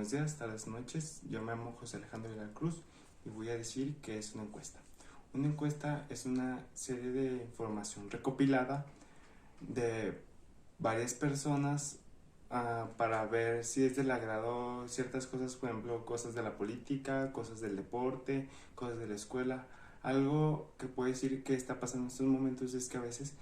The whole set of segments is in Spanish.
buenos días, tardes, noches. Yo me llamo José Alejandro de la Cruz y voy a decir qué es una encuesta. Una encuesta es una serie de información recopilada de varias personas para ver si es del agrado ciertas cosas, por ejemplo, cosas de la política, cosas del deporte, cosas de la escuela. Algo que puedo decir que está pasando en estos momentos es que a veces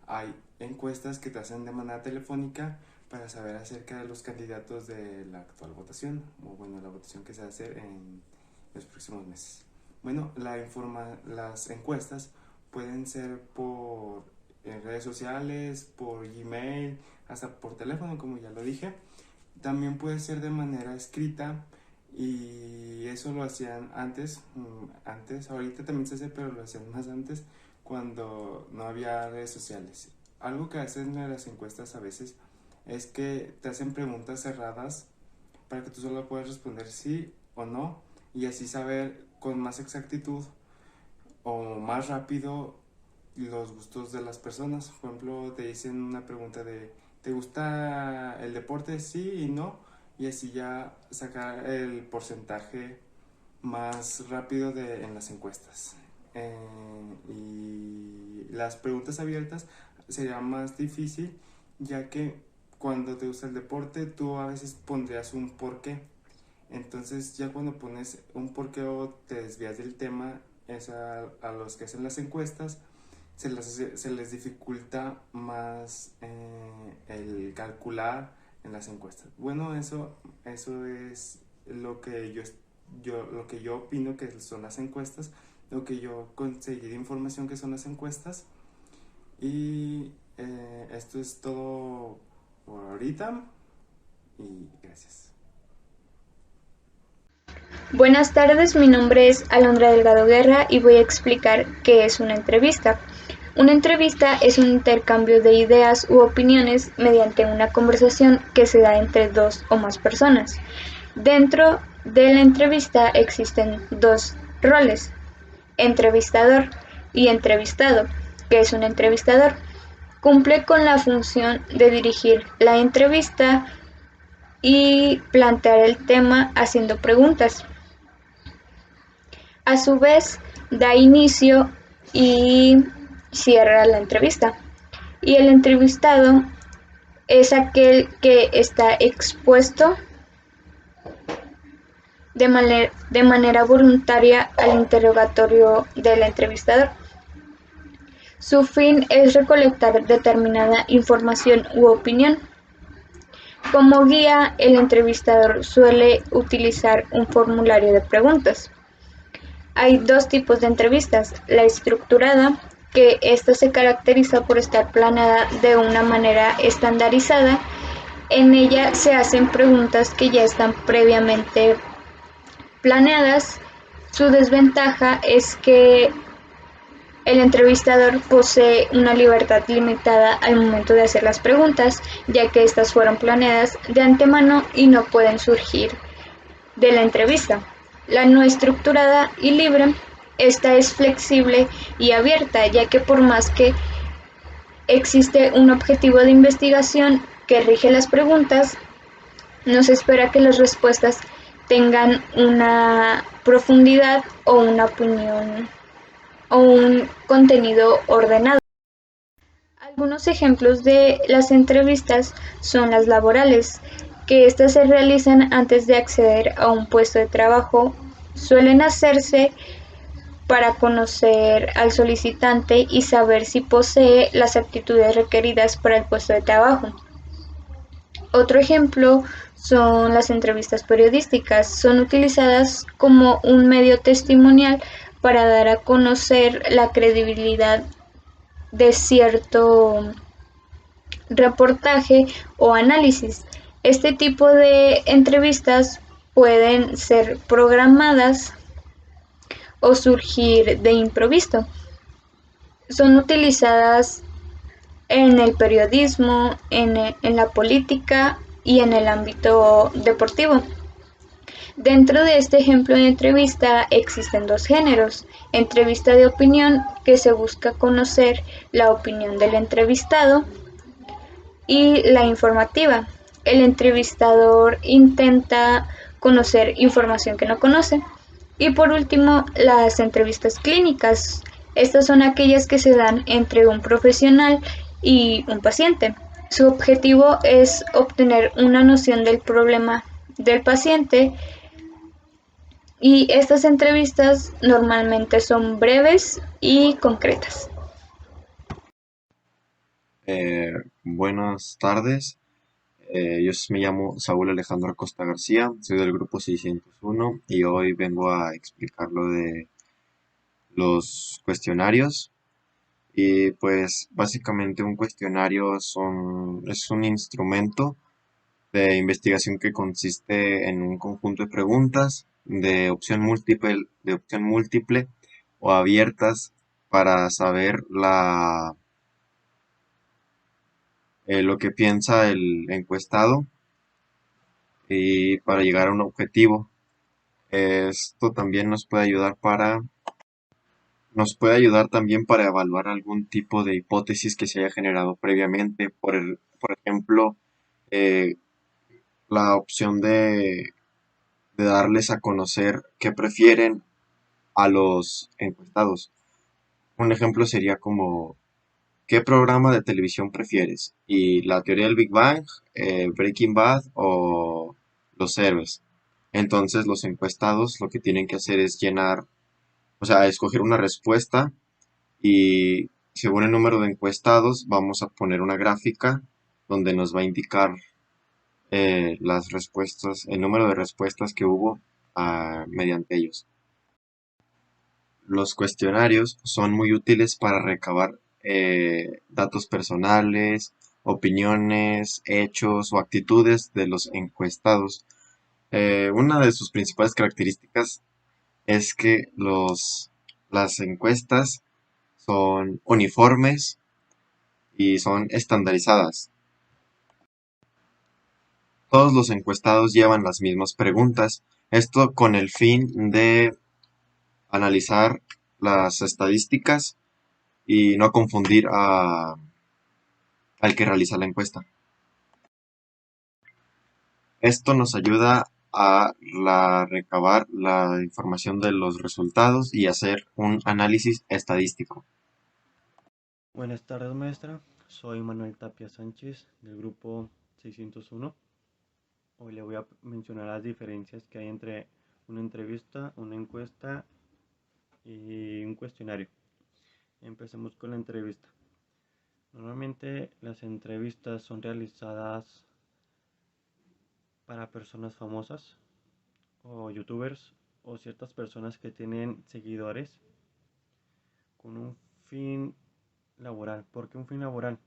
hay encuestas que te hacen de manera telefónica para saber acerca de los candidatos de la actual votación, o bueno, la votación que se va a hacer en los próximos meses. Bueno, las encuestas pueden ser por redes sociales, por Gmail, hasta por teléfono, como ya lo dije. También puede ser de manera escrita y eso lo hacían antes, ahorita también se hace, pero lo hacían más antes cuando no había redes sociales. Algo que hacen en las encuestas a veces es que te hacen preguntas cerradas para que tú solo puedas responder sí o no y así saber con más exactitud o más rápido los gustos de las personas. Por ejemplo, te dicen una pregunta de ¿te gusta el deporte? Sí y no, y así ya sacar el porcentaje más rápido en las encuestas. Y las preguntas abiertas sería más difícil, ya que cuando te gusta el deporte tú a veces pondrías un porqué. Entonces ya cuando pones un porqué o te desvías del tema, es a los que hacen las encuestas se les dificulta más el calcular en las encuestas. Bueno, eso es lo que lo que yo opino que son las encuestas, lo que yo conseguí de información que son las encuestas. Y esto es todo por ahorita y gracias. Buenas tardes, mi nombre es Alondra Delgado Guerra y voy a explicar qué es una entrevista. Una entrevista es un intercambio de ideas u opiniones mediante una conversación que se da entre dos o más personas. Dentro de la entrevista existen dos roles, entrevistador y entrevistado. ¿Qué es un entrevistador? Cumple con la función de dirigir la entrevista y plantear el tema haciendo preguntas. A su vez, da inicio y cierra la entrevista. Y el entrevistado es aquel que está expuesto de manera voluntaria al interrogatorio del entrevistador. Su fin es recolectar determinada información u opinión. Como guía, el entrevistador suele utilizar un formulario de preguntas. Hay dos tipos de entrevistas, la estructurada, que esta se caracteriza por estar planeada de una manera estandarizada. En ella se hacen preguntas que ya están previamente planeadas. Su desventaja es que el entrevistador posee una libertad limitada al momento de hacer las preguntas, ya que estas fueron planeadas de antemano y no pueden surgir de la entrevista. La no estructurada y libre, esta es flexible y abierta, ya que por más que existe un objetivo de investigación que rige las preguntas, no se espera que las respuestas tengan una profundidad o una opinión o un contenido ordenado. Algunos ejemplos de las entrevistas son las laborales, que estas se realizan antes de acceder a un puesto de trabajo. Suelen hacerse para conocer al solicitante y saber si posee las aptitudes requeridas para el puesto de trabajo. Otro ejemplo son las entrevistas periodísticas. Son utilizadas como un medio testimonial para dar a conocer la credibilidad de cierto reportaje o análisis. Este tipo de entrevistas pueden ser programadas o surgir de improviso. Son utilizadas en el periodismo, en la política y en el ámbito deportivo. Dentro de este ejemplo de entrevista existen dos géneros: entrevista de opinión, que se busca conocer la opinión del entrevistado, y la informativa. El entrevistador intenta conocer información que no conoce. Y por último, las entrevistas clínicas. Estas son aquellas que se dan entre un profesional y un paciente. Su objetivo es obtener una noción del problema del paciente y estas entrevistas normalmente son breves y concretas. Buenas tardes. Yo me llamo Saúl Alejandro Acosta García, soy del grupo 601 y hoy vengo a explicar lo de los cuestionarios. Y pues básicamente un cuestionario es un instrumento de investigación que consiste en un conjunto de preguntas de opción múltiple o abiertas para saber lo que piensa el encuestado y para llegar a un objetivo. Esto también nos puede ayudar también para evaluar algún tipo de hipótesis que se haya generado previamente. Por ejemplo, eh, la opción de darles a conocer qué prefieren a los encuestados. Un ejemplo sería como, ¿qué programa de televisión prefieres? Y la teoría del Big Bang, Breaking Bad o Los Héroes. Entonces los encuestados lo que tienen que hacer es o sea, escoger una respuesta y según el número de encuestados vamos a poner una gráfica donde nos va a indicar las respuestas, el número de respuestas que hubo mediante ellos. Los cuestionarios son muy útiles para recabar datos personales, opiniones, hechos o actitudes de los encuestados. Una de sus principales características es que las encuestas son uniformes y son estandarizadas. Todos los encuestados llevan las mismas preguntas, esto con el fin de analizar las estadísticas y no confundir al que realiza la encuesta. Esto nos ayuda a recabar la información de los resultados y hacer un análisis estadístico. Buenas tardes, maestra. Soy Manuel Tapia Sánchez del grupo 601. Hoy le voy a mencionar las diferencias que hay entre una entrevista, una encuesta y un cuestionario. Empecemos con la entrevista. Normalmente las entrevistas son realizadas para personas famosas o youtubers o ciertas personas que tienen seguidores con un fin laboral. ¿Por qué un fin laboral?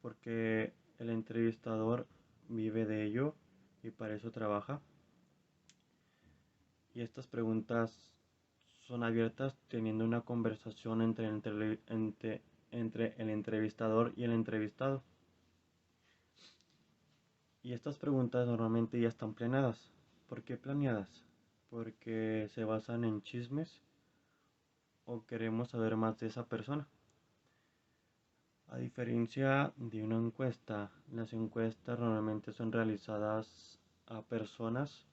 Porque el entrevistador vive de ello y para eso trabaja. Y estas preguntas son abiertas teniendo una conversación entre el entrevistador y el entrevistado. Y estas preguntas normalmente ya están planeadas. ¿Por qué planeadas? Porque se basan en chismes o queremos saber más de esa persona. A diferencia de una encuesta, las encuestas normalmente son realizadas a personas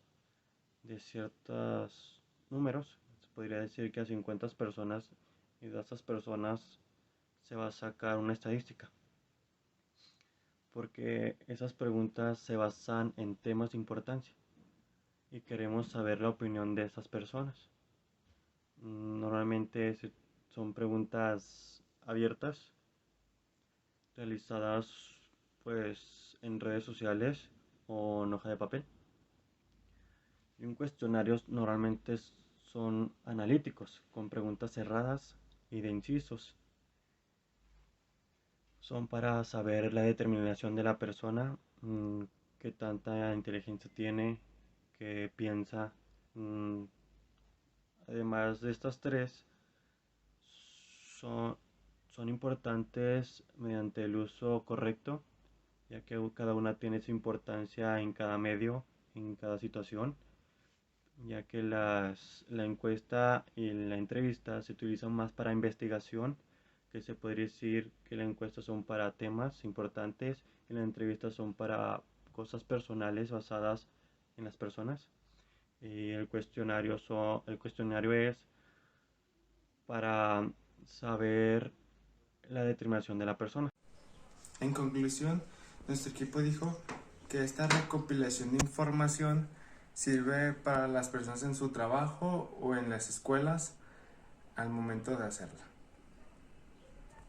de ciertos números. Se podría decir que a 50 personas y de esas personas se va a sacar una estadística. Porque esas preguntas se basan en temas de importancia y queremos saber la opinión de esas personas. Normalmente son preguntas abiertas realizadas pues en redes sociales o en hoja de papel. Y un cuestionario normalmente son analíticos, con preguntas cerradas y de incisos. Son para saber la determinación de la persona, qué tanta inteligencia tiene, qué piensa. Además de estas tres, son, son importantes mediante el uso correcto, ya que cada una tiene su importancia en cada medio, en cada situación, ya que la encuesta y la entrevista se utilizan más para investigación, que se podría decir que la encuesta son para temas importantes y la entrevista son para cosas personales basadas en las personas. Y el cuestionario es para saber la determinación de la persona. En conclusión, nuestro equipo dijo que esta recopilación de información sirve para las personas en su trabajo o en las escuelas al momento de hacerla.